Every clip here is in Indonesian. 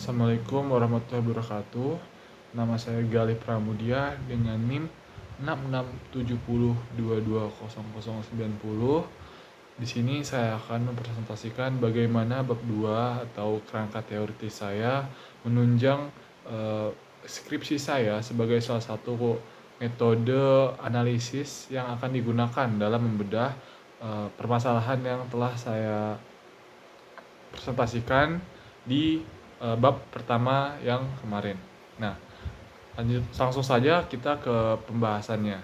Assalamualaikum warahmatullahi wabarakatuh. Nama saya Galih Pramudia dengan NIM 6670220090. Di sini saya akan mempresentasikan bagaimana bab 2 atau kerangka teoritis saya menunjang skripsi saya sebagai salah satu metode analisis yang akan digunakan dalam membedah permasalahan yang telah saya presentasikan di bab pertama yang kemarin. Nah, langsung saja kita ke pembahasannya.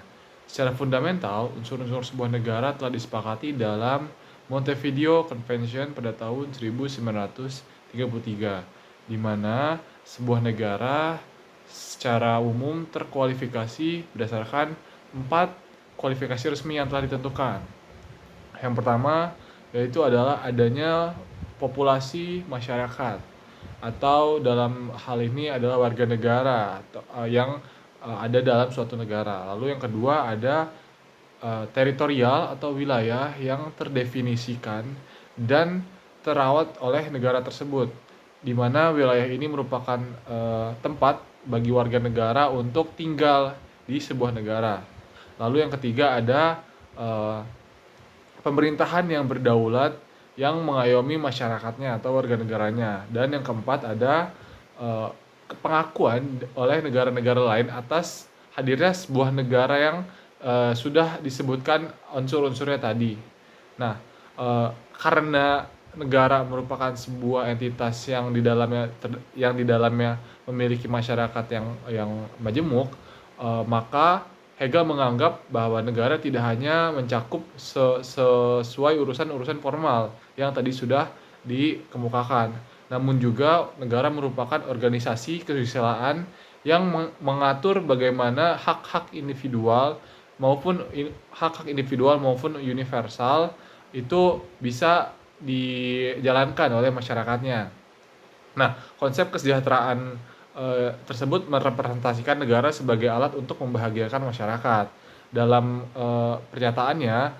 Secara fundamental, unsur-unsur sebuah negara telah disepakati dalam Montevideo Convention pada tahun 1933, di mana sebuah negara secara umum terkualifikasi berdasarkan 4 kualifikasi resmi yang telah ditentukan. Yang pertama yaitu adalah adanya populasi masyarakat, atau dalam hal ini adalah warga negara yang ada dalam suatu negara. Lalu yang kedua ada teritorial atau wilayah yang terdefinisikan dan terawat oleh negara tersebut, di mana wilayah ini merupakan tempat bagi warga negara untuk tinggal di sebuah negara. Lalu yang ketiga ada pemerintahan yang berdaulat yang mengayomi masyarakatnya atau warga negaranya. Dan yang keempat ada pengakuan oleh negara-negara lain atas hadirnya sebuah negara yang sudah disebutkan unsur-unsurnya tadi. Nah, karena negara merupakan sebuah entitas yang di dalamnya memiliki masyarakat yang majemuk, maka Hegel menganggap bahwa negara tidak hanya mencakup sesuai urusan-urusan formal yang tadi sudah dikemukakan, namun juga negara merupakan organisasi kesusilaan yang mengatur bagaimana hak-hak individual maupun universal itu bisa dijalankan oleh masyarakatnya. Nah, konsep kesejahteraan tersebut merepresentasikan negara sebagai alat untuk membahagiakan masyarakat. Dalam pernyataannya,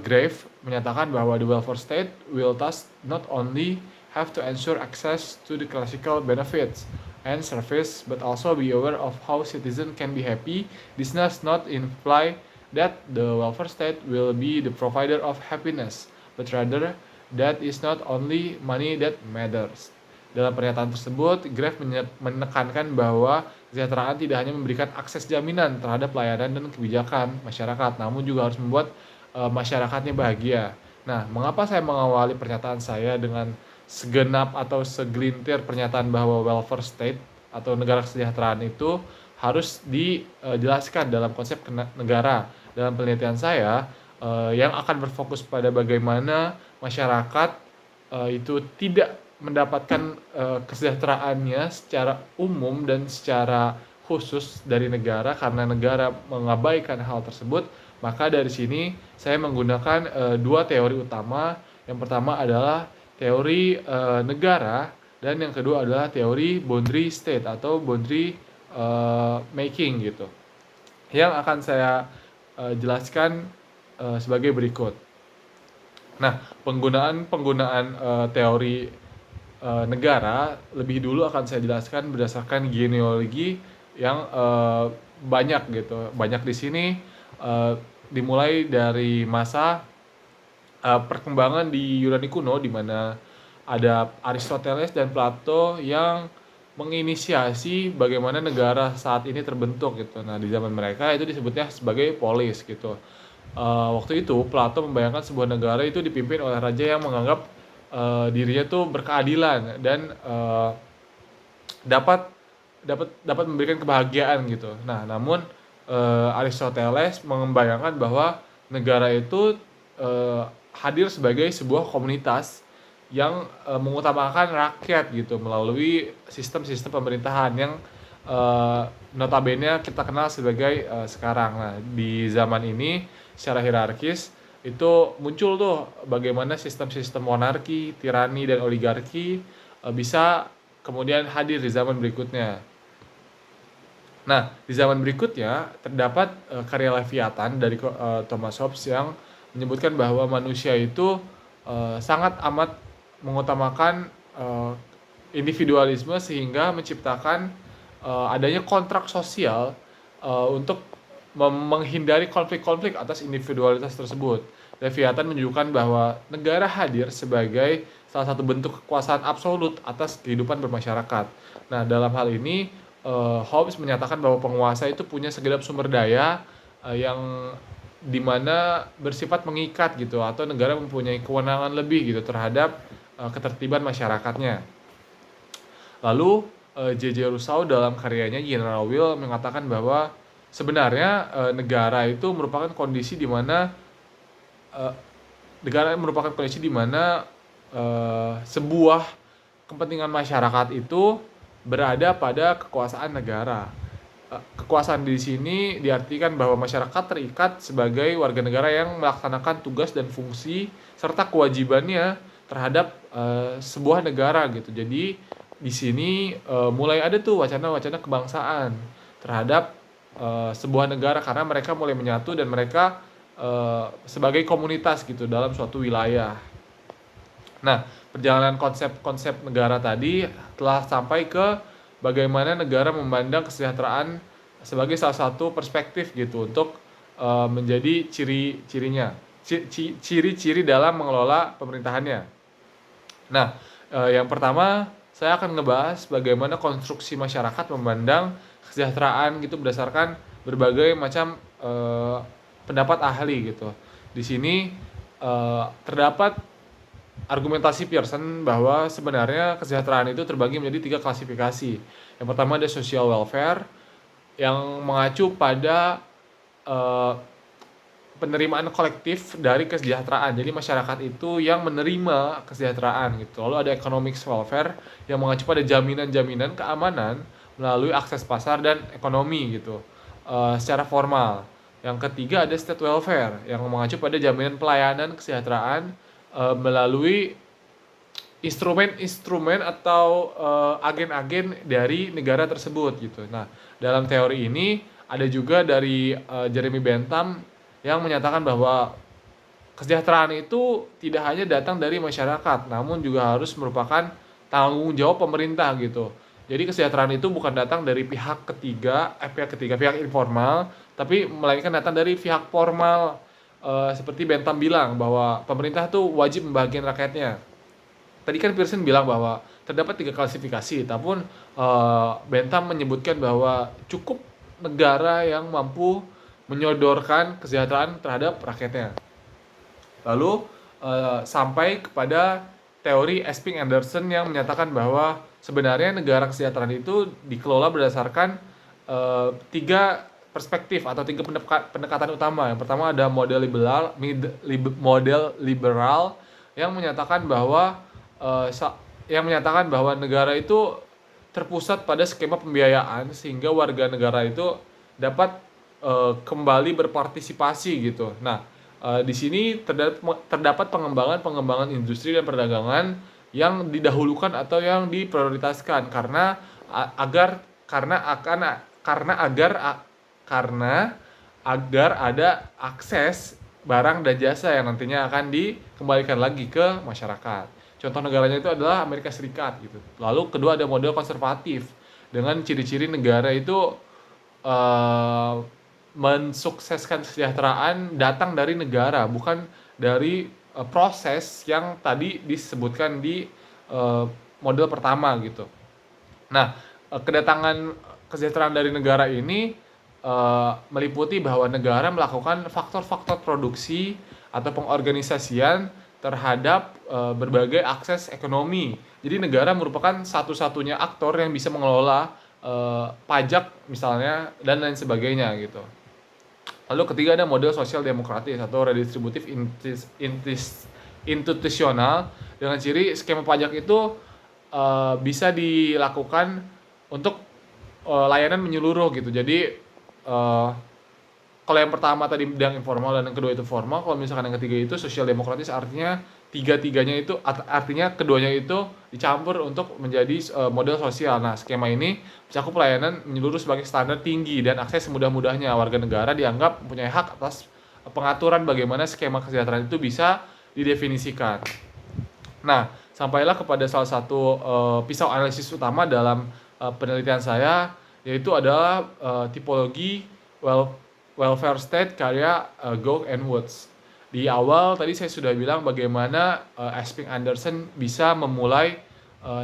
Grave menyatakan bahwa the welfare state will thus not only have to ensure access to the classical benefits and service, but also be aware of how citizens can be happy. This does not imply that the welfare state will be the provider of happiness, but rather that is not only money that matters. Dalam pernyataan tersebut, Grave menekankan bahwa kesejahteraan tidak hanya memberikan akses jaminan terhadap pelayanan dan kebijakan masyarakat, namun juga harus membuat masyarakatnya bahagia. Nah, mengapa saya mengawali pernyataan saya dengan segenap atau segelintir pernyataan bahwa welfare state atau negara kesejahteraan itu harus dijelaskan dalam konsep negara. Dalam penelitian saya yang akan berfokus pada bagaimana masyarakat itu tidak mendapatkan kesejahteraannya secara umum dan secara khusus dari negara karena negara mengabaikan hal tersebut, maka dari sini saya menggunakan dua teori utama. Yang pertama adalah teori negara dan yang kedua adalah teori boundary state atau boundary making gitu. Yang akan saya jelaskan sebagai berikut. Nah, penggunaan teori negara lebih dulu akan saya jelaskan berdasarkan genealogi yang banyak gitu. Banyak di sini dimulai dari masa perkembangan di Yunani kuno, di mana ada Aristoteles dan Plato yang menginisiasi bagaimana negara saat ini terbentuk gitu. Nah, di zaman mereka itu disebutnya sebagai polis gitu. Waktu itu Plato membayangkan sebuah negara itu dipimpin oleh raja yang menganggap dirinya tuh berkeadilan dan dapat memberikan kebahagiaan gitu. Nah, namun Aristoteles membayangkan bahwa negara itu hadir sebagai sebuah komunitas yang mengutamakan rakyat gitu melalui sistem-sistem pemerintahan yang notabene kita kenal sebagai sekarang. Nah, di zaman ini secara hierarkis itu muncul tuh bagaimana sistem-sistem monarki, tirani, dan oligarki bisa kemudian hadir di zaman berikutnya. Nah, di zaman berikutnya terdapat karya Leviathan dari Thomas Hobbes yang menyebutkan bahwa manusia itu sangat amat mengutamakan individualisme sehingga menciptakan adanya kontrak sosial untuk menghindari konflik-konflik atas individualitas tersebut. Leviathan menunjukkan bahwa negara hadir sebagai salah satu bentuk kekuasaan absolut atas kehidupan bermasyarakat. Nah, dalam hal ini Hobbes menyatakan bahwa penguasa itu punya segenap sumber daya yang dimana bersifat mengikat gitu, atau negara mempunyai kewenangan lebih gitu terhadap ketertiban masyarakatnya. Lalu J.J. Rousseau dalam karyanya General Will mengatakan bahwa sebenarnya negara itu merupakan kondisi di mana sebuah kepentingan masyarakat itu berada pada kekuasaan negara. Kekuasaan di sini diartikan bahwa masyarakat terikat sebagai warga negara yang melaksanakan tugas dan fungsi serta kewajibannya terhadap sebuah negara gitu. Jadi di sini mulai ada tuh wacana-wacana kebangsaan terhadap sebuah negara karena mereka mulai menyatu dan mereka sebagai komunitas gitu dalam suatu wilayah. Nah, perjalanan konsep-konsep negara tadi telah sampai ke bagaimana negara memandang kesejahteraan sebagai salah satu perspektif gitu untuk menjadi ciri-ciri dalam mengelola pemerintahannya. Nah, yang pertama saya akan ngebahas bagaimana konstruksi masyarakat memandang kesejahteraan gitu berdasarkan berbagai macam pendapat ahli gitu. Di sini terdapat argumentasi Pearson bahwa sebenarnya kesejahteraan itu terbagi menjadi 3 klasifikasi. Yang pertama ada social welfare yang mengacu pada penerimaan kolektif dari kesejahteraan. Jadi masyarakat itu yang menerima kesejahteraan gitu. Lalu ada economic welfare yang mengacu pada jaminan-jaminan keamanan melalui akses pasar dan ekonomi gitu secara formal. Yang ketiga ada state welfare yang mengacu pada jaminan pelayanan kesejahteraan melalui instrumen-instrumen atau agen-agen dari negara tersebut gitu. Nah, dalam teori ini ada juga dari Jeremy Bentham yang menyatakan bahwa kesejahteraan itu tidak hanya datang dari masyarakat, namun juga harus merupakan tanggung jawab pemerintah gitu. Jadi kesejahteraan itu bukan datang dari pihak ketiga, pihak informal, tapi melainkan datang dari pihak formal. Seperti Bentham bilang bahwa pemerintah tuh wajib membahagiakan rakyatnya. Tadi kan Pearson bilang bahwa terdapat 3 klasifikasi, namun Bentham menyebutkan bahwa cukup negara yang mampu menyodorkan kesejahteraan terhadap rakyatnya. Lalu sampai kepada teori Esping Anderson yang menyatakan bahwa sebenarnya negara kesejahteraan itu dikelola berdasarkan 3 perspektif atau 3 pendekatan utama. Yang pertama ada model liberal yang menyatakan bahwa negara itu terpusat pada skema pembiayaan sehingga warga negara itu dapat kembali berpartisipasi gitu. Nah, di sini terdapat pengembangan industri dan perdagangan yang didahulukan atau yang diprioritaskan karena agar ada akses barang dan jasa yang nantinya akan dikembalikan lagi ke masyarakat. Contoh negaranya itu adalah Amerika Serikat gitu. Lalu kedua ada model konservatif dengan ciri-ciri negara itu mensukseskan kesejahteraan datang dari negara, bukan dari proses yang tadi disebutkan di model pertama gitu. Nah, kedatangan kesejahteraan dari negara ini meliputi bahwa negara melakukan faktor-faktor produksi atau pengorganisasian terhadap berbagai akses ekonomi. Jadi negara merupakan satu-satunya aktor yang bisa mengelola pajak misalnya dan lain sebagainya gitu. Lalu ketiga ada model sosial demokratis atau redistributif institusional dengan ciri skema pajak itu bisa dilakukan untuk layanan menyeluruh gitu. Jadi kalau yang pertama tadi bidang informal dan yang kedua itu formal, kalau misalkan yang ketiga itu sosial demokratis artinya tiga-tiganya itu artinya keduanya itu dicampur untuk menjadi model sosial. Nah, skema ini mencakup pelayanan menyeluruh sebagai standar tinggi dan akses semudah-mudahnya. Warga negara dianggap mempunyai hak atas pengaturan bagaimana skema kesejahteraan itu bisa didefinisikan. Nah, sampailah kepada salah satu pisau analisis utama dalam penelitian saya, yaitu adalah tipologi welfare state karya Gogh and Woods. Di awal tadi saya sudah bilang bagaimana Esping Anderson bisa memulai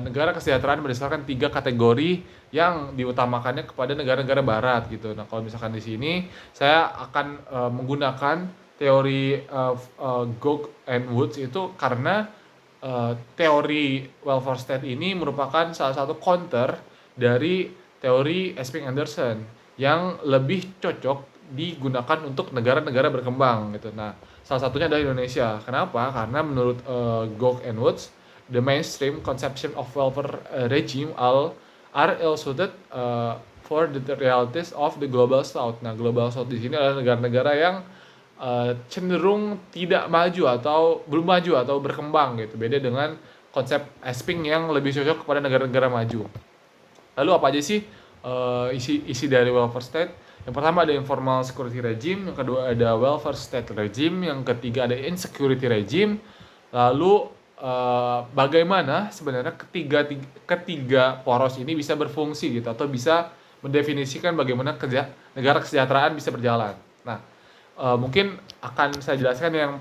negara kesejahteraan berdasarkan 3 kategori yang diutamakannya kepada negara-negara barat gitu. Nah, kalau misalkan di sini saya akan menggunakan teori Gogh and Woods itu karena teori welfare state ini merupakan salah satu counter dari teori Esping Anderson yang lebih cocok digunakan untuk negara-negara berkembang gitu. Nah, salah satunya adalah Indonesia. Kenapa? Karena menurut Gogh and Woods, the mainstream conception of welfare regime are ill-suited for the realities of the global south. Nah, global south di sini adalah negara-negara yang cenderung tidak maju atau belum maju atau berkembang gitu. Beda dengan konsep Esping yang lebih cocok kepada negara-negara maju. Lalu apa aja sih isi dari welfare state? Yang pertama ada informal security regime, yang kedua ada welfare state regime, yang ketiga ada insecurity regime. Lalu bagaimana sebenarnya ketiga poros ini bisa berfungsi gitu atau bisa mendefinisikan bagaimana negara kesejahteraan bisa berjalan. Nah, mungkin akan saya jelaskan yang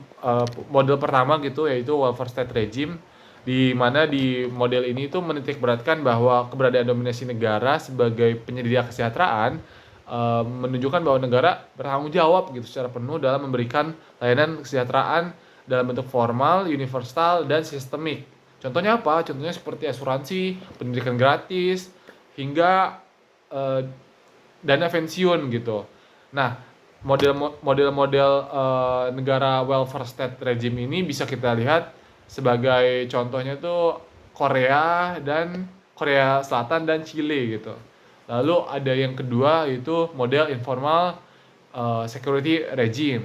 model pertama gitu, yaitu welfare state regime, di mana di model ini itu menitik beratkan bahwa keberadaan dominasi negara sebagai penyedia kesejahteraan menunjukkan bahwa negara bertanggung jawab gitu secara penuh dalam memberikan layanan kesejahteraan dalam bentuk formal, universal, dan sistemik. Contohnya apa? Contohnya seperti asuransi, pendidikan gratis, hingga dana pensiun gitu. Nah, model-model negara welfare state regime ini bisa kita lihat sebagai contohnya tuh Korea Selatan dan Chile gitu. Lalu ada yang kedua yaitu model informal security regime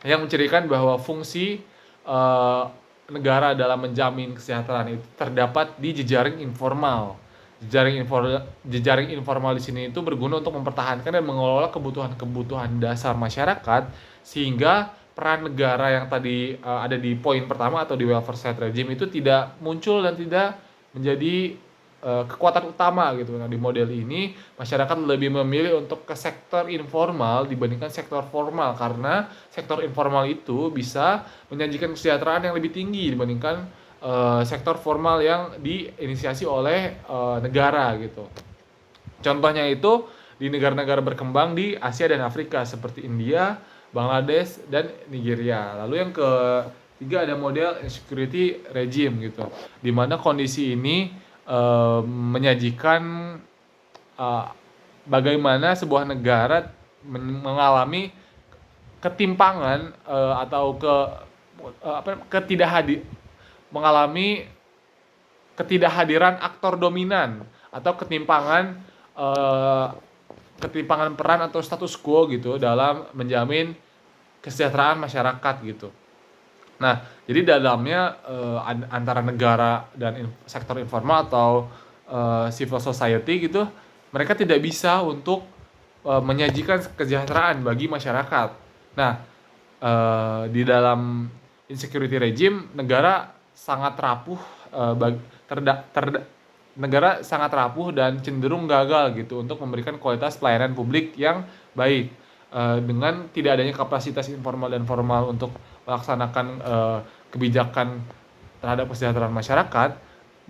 yang mencirikan bahwa fungsi negara dalam menjamin kesejahteraan itu terdapat di jejaring informal. Jejaring informal di sini itu berguna untuk mempertahankan dan mengelola kebutuhan dasar masyarakat, sehingga peran negara yang tadi ada di poin pertama atau di welfare state regime itu tidak muncul dan tidak menjadi kekuatan utama gitu. Nah, di model ini masyarakat lebih memilih untuk ke sektor informal dibandingkan sektor formal, karena sektor informal itu bisa menjanjikan kesejahteraan yang lebih tinggi dibandingkan sektor formal yang diinisiasi oleh negara gitu. Contohnya itu di negara-negara berkembang di Asia dan Afrika seperti India, Bangladesh, dan Nigeria. Lalu yang ketiga ada model insecurity regime gitu, di mana kondisi ini menyajikan bagaimana sebuah negara mengalami ketimpangan atau mengalami ketidakhadiran aktor dominan atau ketimpangan peran atau status quo gitu dalam menjamin kesejahteraan masyarakat gitu. Nah, jadi dalamnya antara negara dan sektor informal atau civil society gitu, mereka tidak bisa untuk menyajikan kesejahteraan bagi masyarakat. Nah, di dalam insecurity regime negara sangat rapuh, negara sangat rapuh dan cenderung gagal gitu untuk memberikan kualitas pelayanan publik yang baik dengan tidak adanya kapasitas informal dan formal untuk melaksanakan kebijakan terhadap kesejahteraan masyarakat.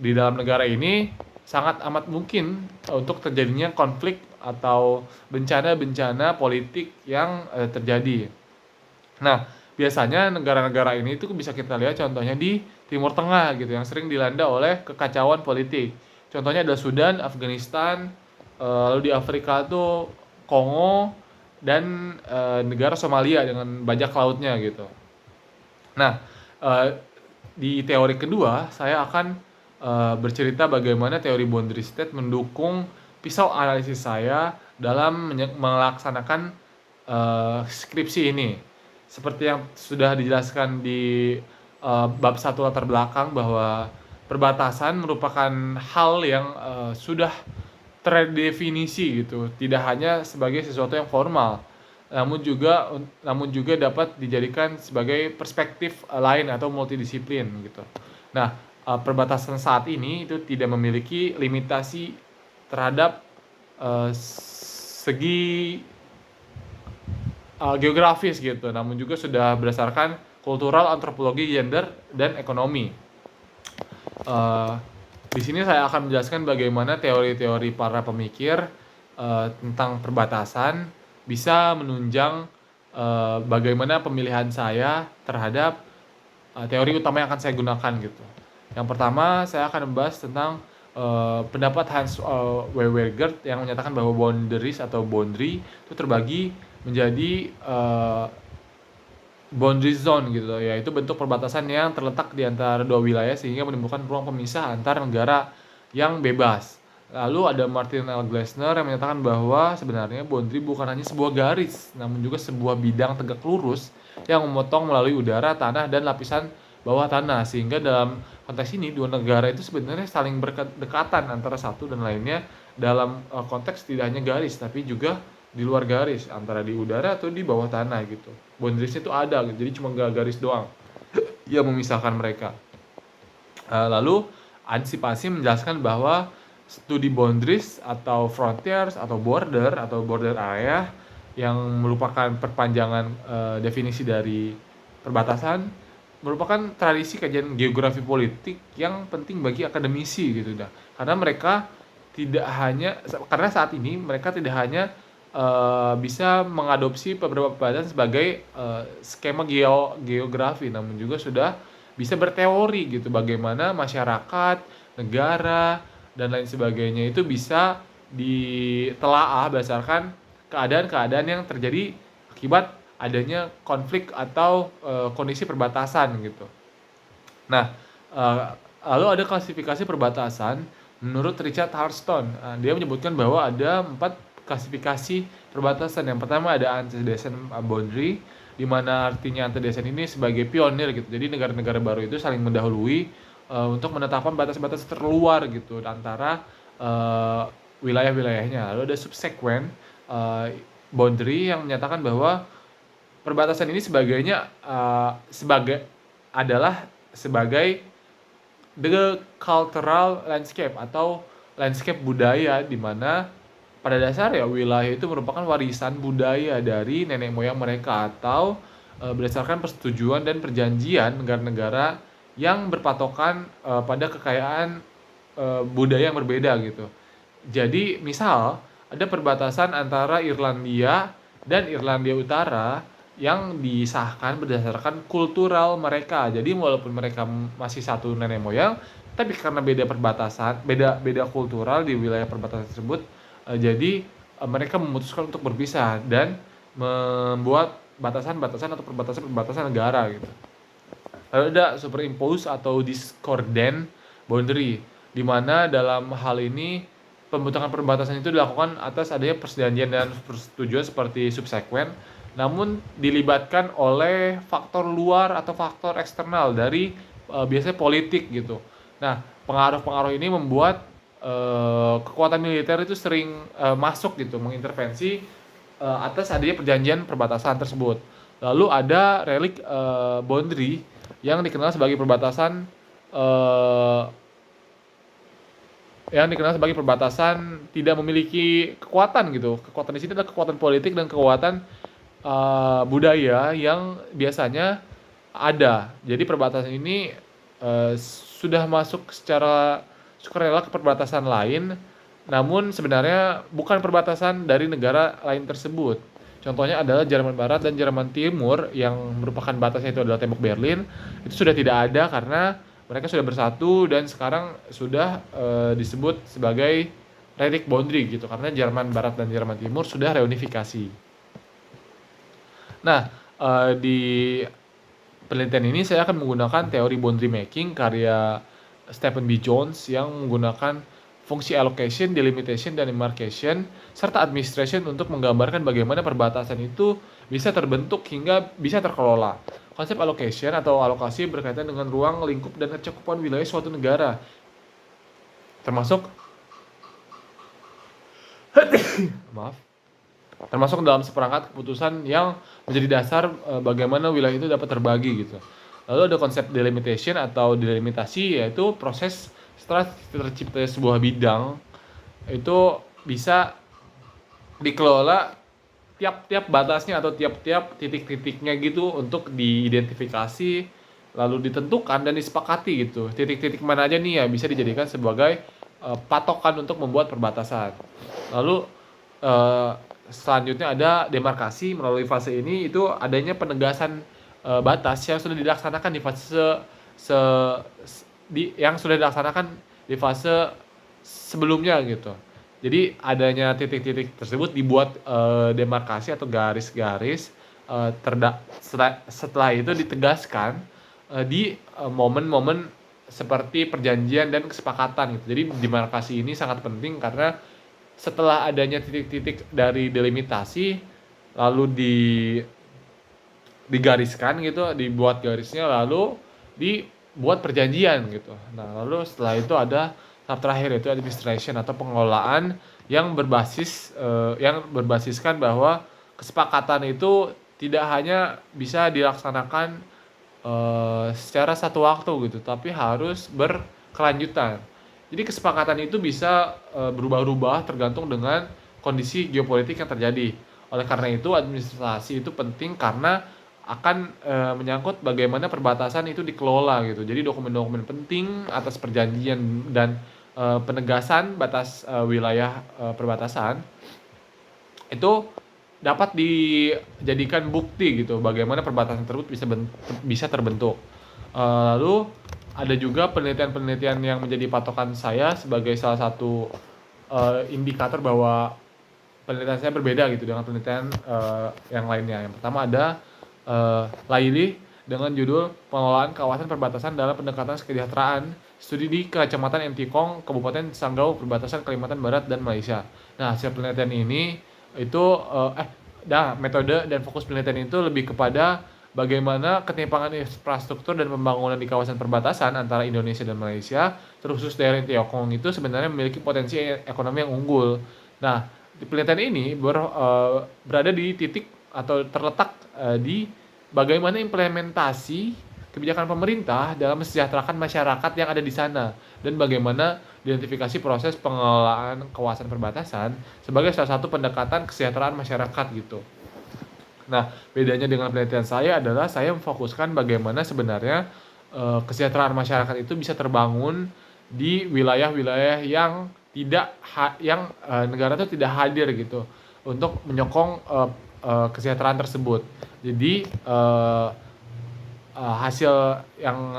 Di dalam negara ini sangat amat mungkin untuk terjadinya konflik atau bencana-bencana politik yang terjadi. Nah, biasanya negara-negara ini itu bisa kita lihat contohnya di Timur Tengah gitu, yang sering dilanda oleh kekacauan politik. Contohnya ada Sudan, Afghanistan, lalu di Afrika tuh Kongo, dan negara Somalia dengan bajak lautnya gitu. Nah, di teori kedua saya akan bercerita bagaimana teori boundary state mendukung pisau analisis saya dalam melaksanakan skripsi ini. Seperti yang sudah dijelaskan di bab 1 latar belakang, bahwa perbatasan merupakan hal yang sudah terdefinisi gitu, tidak hanya sebagai sesuatu yang formal, namun juga dapat dijadikan sebagai perspektif lain atau multidisiplin gitu. Nah, perbatasan saat ini itu tidak memiliki limitasi terhadap segi geografis gitu, namun juga sudah berdasarkan kultural, antropologi, gender, dan ekonomi. Di sini saya akan menjelaskan bagaimana teori-teori para pemikir tentang perbatasan bisa menunjang bagaimana pemilihan saya terhadap teori utama yang akan saya gunakan gitu. Yang pertama, saya akan membahas tentang pendapat Hans Wegener yang menyatakan bahwa boundaries atau boundary itu terbagi menjadi boundary zone gitu, yaitu bentuk perbatasan yang terletak di antara dua wilayah sehingga menimbulkan ruang pemisah antar negara yang bebas. Lalu ada Martin L. Glasner yang menyatakan bahwa sebenarnya boundary bukan hanya sebuah garis, namun juga sebuah bidang tegak lurus yang memotong melalui udara, tanah, dan lapisan bawah tanah, sehingga dalam konteks ini dua negara itu sebenarnya saling berdekatan antara satu dan lainnya dalam konteks tidak hanya garis tapi juga di luar garis, antara di udara atau di bawah tanah gitu. Boundaries itu ada, jadi cuma garis doang yang memisahkan mereka. Lalu antisipasi menjelaskan bahwa studi boundaries atau frontiers atau border area yang merupakan perpanjangan definisi dari perbatasan merupakan tradisi kajian geografi politik yang penting bagi akademisi gitu dah. Karena saat ini mereka tidak hanya bisa mengadopsi beberapa perbatasan sebagai skema geografi, namun juga sudah bisa berteori gitu bagaimana masyarakat, negara, dan lain sebagainya itu bisa ditelaah berdasarkan keadaan-keadaan yang terjadi akibat adanya konflik atau kondisi perbatasan gitu. Nah, lalu ada klasifikasi perbatasan menurut Richard Hurston. Dia menyebutkan bahwa ada 4 klasifikasi perbatasan. Yang pertama ada antecedent boundary, di mana artinya antecedent ini sebagai pionir gitu. Jadi negara-negara baru itu saling mendahului untuk menetapkan batas-batas terluar gitu antara wilayah-wilayahnya. Lalu ada subsequent boundary yang menyatakan bahwa perbatasan ini sebagai the cultural landscape atau landscape budaya, di mana pada dasarnya wilayah itu merupakan warisan budaya dari nenek moyang mereka atau berdasarkan persetujuan dan perjanjian negara-negara yang berpatokan pada kekayaan budaya yang berbeda gitu. Jadi misal ada perbatasan antara Irlandia dan Irlandia Utara yang disahkan berdasarkan kultural mereka. Jadi walaupun mereka masih satu nenek moyang, tapi karena beda perbatasan, beda kultural di wilayah perbatasan tersebut, jadi mereka memutuskan untuk berpisah dan membuat batasan-batasan atau perbatasan negara gitu. Lalu ada superimpose atau discordant boundary, di mana dalam hal ini pembentukan perbatasan itu dilakukan atas adanya perjanjian dan persetujuan seperti subsequent, namun dilibatkan oleh faktor luar atau faktor eksternal dari biasanya politik gitu. Nah, pengaruh-pengaruh ini membuat kekuatan militer itu sering masuk gitu, mengintervensi atas adanya perjanjian perbatasan tersebut. Lalu ada relic boundary yang dikenal sebagai perbatasan tidak memiliki kekuatan gitu. Kekuatan di sini adalah kekuatan politik dan kekuatan budaya yang biasanya ada. Jadi perbatasan ini sudah masuk secara sukarela ke perbatasan lain, namun sebenarnya bukan perbatasan dari negara lain tersebut. Contohnya adalah Jerman Barat dan Jerman Timur yang merupakan batasnya itu adalah tembok Berlin. Itu sudah tidak ada karena mereka sudah bersatu dan sekarang sudah disebut sebagai relic boundary gitu, karena Jerman Barat dan Jerman Timur sudah reunifikasi. Nah, di penelitian ini saya akan menggunakan teori boundary making karya Stephen B. Jones yang menggunakan fungsi allocation, delimitation, dan demarcation, serta administration untuk menggambarkan bagaimana perbatasan itu bisa terbentuk hingga bisa terkelola. Konsep allocation atau alokasi berkaitan dengan ruang, lingkup, dan kecakupan wilayah suatu negara, termasuk termasuk dalam seperangkat keputusan yang menjadi dasar bagaimana wilayah itu dapat terbagi gitu. Lalu ada konsep delimitation atau delimitasi, yaitu proses setelah tercipta sebuah bidang itu bisa dikelola tiap-tiap batasnya atau tiap-tiap titik-titiknya gitu untuk diidentifikasi, lalu ditentukan dan disepakati gitu. Titik-titik mana aja nih ya bisa dijadikan sebagai patokan untuk membuat perbatasan. Lalu eh, selanjutnya ada demarkasi. Melalui fase ini itu adanya penegasan batas yang sudah dilaksanakan di fase yang sudah dilaksanakan di fase sebelumnya gitu. Jadi adanya titik-titik tersebut dibuat demarkasi atau garis-garis, setelah itu ditegaskan di momen-momen seperti perjanjian dan kesepakatan gitu. Jadi demarkasi ini sangat penting karena setelah adanya titik-titik dari delimitasi lalu digariskan gitu, dibuat garisnya lalu dibuat perjanjian gitu. Nah, lalu setelah itu ada tahap terakhir yaitu administration atau pengelolaan yang berbasiskan bahwa kesepakatan itu tidak hanya bisa dilaksanakan secara satu waktu gitu, tapi harus berkelanjutan. Jadi kesepakatan itu bisa berubah-ubah tergantung dengan kondisi geopolitik yang terjadi. Oleh karena itu, administrasi itu penting karena akan menyangkut bagaimana perbatasan itu dikelola gitu. Jadi dokumen-dokumen penting atas perjanjian dan penegasan batas wilayah perbatasan itu dapat dijadikan bukti gitu bagaimana perbatasan tersebut bisa terbentuk. Lalu ada juga penelitian-penelitian yang menjadi patokan saya sebagai salah satu indikator bahwa penelitian saya berbeda gitu dengan penelitian yang lainnya. Yang pertama ada Laili dengan judul Pengelolaan Kawasan Perbatasan dalam Pendekatan Kesejahteraan, studi di Kecamatan Mtikong, Kabupaten Sanggau, Perbatasan Kalimantan Barat dan Malaysia. Nah, hasil penelitian ini itu metode dan fokus penelitian itu lebih kepada bagaimana ketimpangan infrastruktur dan pembangunan di kawasan perbatasan antara Indonesia dan Malaysia, terkhusus daerah Tiongkok itu sebenarnya memiliki potensi ekonomi yang unggul. Nah, di penelitian ini berada di titik atau terletak di bagaimana implementasi kebijakan pemerintah dalam mesejahterakan masyarakat yang ada di sana dan bagaimana identifikasi proses pengelolaan kawasan perbatasan sebagai salah satu pendekatan kesejahteraan masyarakat gitu. Nah, bedanya dengan penelitian saya adalah saya memfokuskan bagaimana sebenarnya kesejahteraan masyarakat itu bisa terbangun di wilayah-wilayah yang negara itu tidak hadir gitu untuk menyokong kesejahteraan tersebut. Jadi hasil yang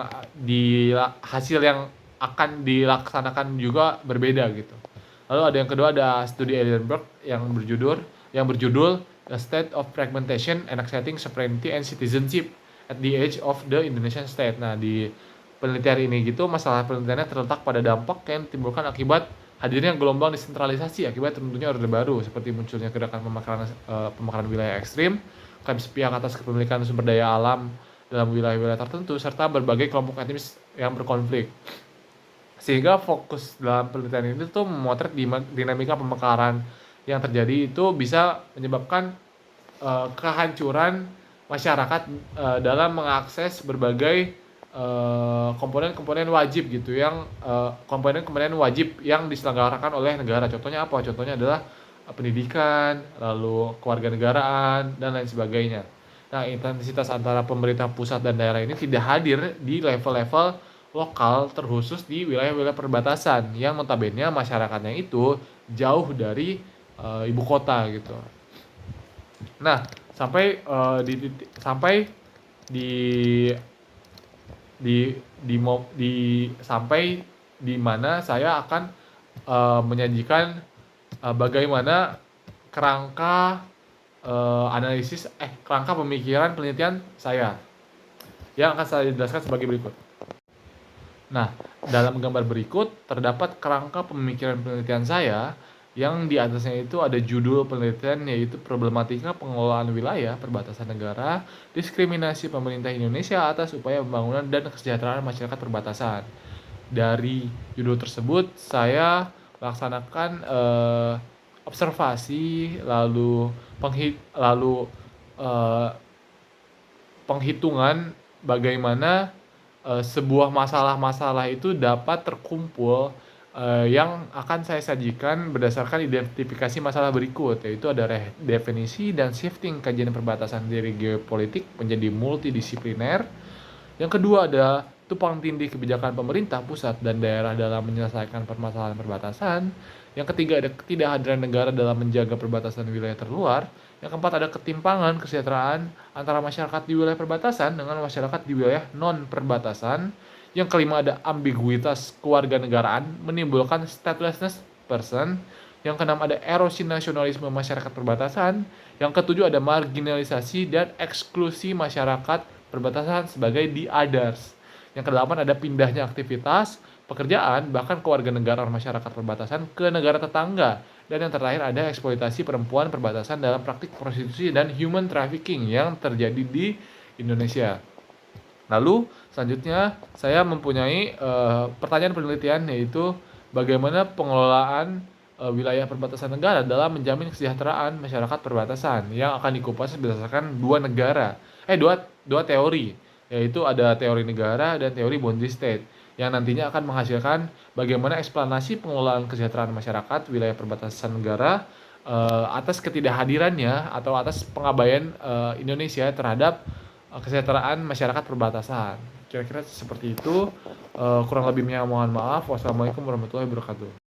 akan dilaksanakan juga berbeda gitu. Lalu ada yang kedua, ada studi Edinburgh yang berjudul The State of Fragmentation and Accepting Sovereignty and Citizenship at the Age of the Indonesian State. Nah, di penelitian ini gitu, masalah penelitiannya terletak pada dampak yang ditimbulkan akibat hadirnya gelombang desentralisasi akibat tentunya Orde Baru, seperti munculnya gerakan pemekaran wilayah ekstrim, klaim sepihak atas kepemilikan sumber daya alam dalam wilayah-wilayah tertentu, serta berbagai kelompok etnis yang berkonflik. Sehingga fokus dalam penelitian ini tuh memotret dinamika pemekaran yang terjadi itu bisa menyebabkan kehancuran masyarakat dalam mengakses berbagai komponen-komponen wajib gitu yang komponen-komponen wajib yang diselenggarakan oleh negara. Contohnya apa? Contohnya adalah pendidikan, lalu kewarganegaraan dan lain sebagainya. Nah, intensitas antara pemerintah pusat dan daerah ini tidak hadir di level-level lokal terkhusus di wilayah-wilayah perbatasan yang notabene masyarakatnya itu jauh dari ibu kota gitu. Nah, sampai di mana saya akan menyajikan bagaimana kerangka kerangka pemikiran penelitian saya yang akan saya jelaskan sebagai berikut. Nah, dalam gambar berikut terdapat kerangka pemikiran penelitian saya yang di atasnya itu ada judul penelitian yaitu Problematika Pengelolaan Wilayah Perbatasan Negara, Diskriminasi Pemerintah Indonesia atas Upaya Pembangunan dan Kesejahteraan Masyarakat Perbatasan. Dari judul tersebut saya melaksanakan observasi lalu penghitungan bagaimana sebuah masalah-masalah itu dapat terkumpul, yang akan saya sajikan berdasarkan identifikasi masalah berikut, yaitu ada definisi dan shifting kajian perbatasan dari geopolitik menjadi multidisipliner. Yang kedua ada tumpang tindih kebijakan pemerintah pusat dan daerah dalam menyelesaikan permasalahan perbatasan. Yang ketiga ada ketidakhadiran negara dalam menjaga perbatasan wilayah terluar. Yang keempat ada ketimpangan kesejahteraan antara masyarakat di wilayah perbatasan dengan masyarakat di wilayah non perbatasan. Yang kelima ada ambiguitas kewarganegaraan menimbulkan statelessness person. Yang keenam ada erosi nasionalisme masyarakat perbatasan. Yang ketujuh ada marginalisasi dan eksklusi masyarakat perbatasan sebagai the others. Yang kedelapan ada pindahnya aktivitas, pekerjaan, bahkan kewarganegaraan masyarakat perbatasan ke negara tetangga. Dan yang terakhir ada eksploitasi perempuan perbatasan dalam praktik prostitusi dan human trafficking yang terjadi di Indonesia. Lalu selanjutnya saya mempunyai pertanyaan penelitian, yaitu bagaimana pengelolaan wilayah perbatasan negara dalam menjamin kesejahteraan masyarakat perbatasan yang akan dikupas berdasarkan dua teori, yaitu ada teori negara dan teori boundary state yang nantinya akan menghasilkan bagaimana eksplanasi pengelolaan kesejahteraan masyarakat wilayah perbatasan negara atas ketidakhadirannya atau atas pengabaian Indonesia terhadap kesejahteraan masyarakat perbatasan. Kira-kira seperti itu. Kurang lebihnya mohon maaf. Wassalamualaikum warahmatullahi wabarakatuh.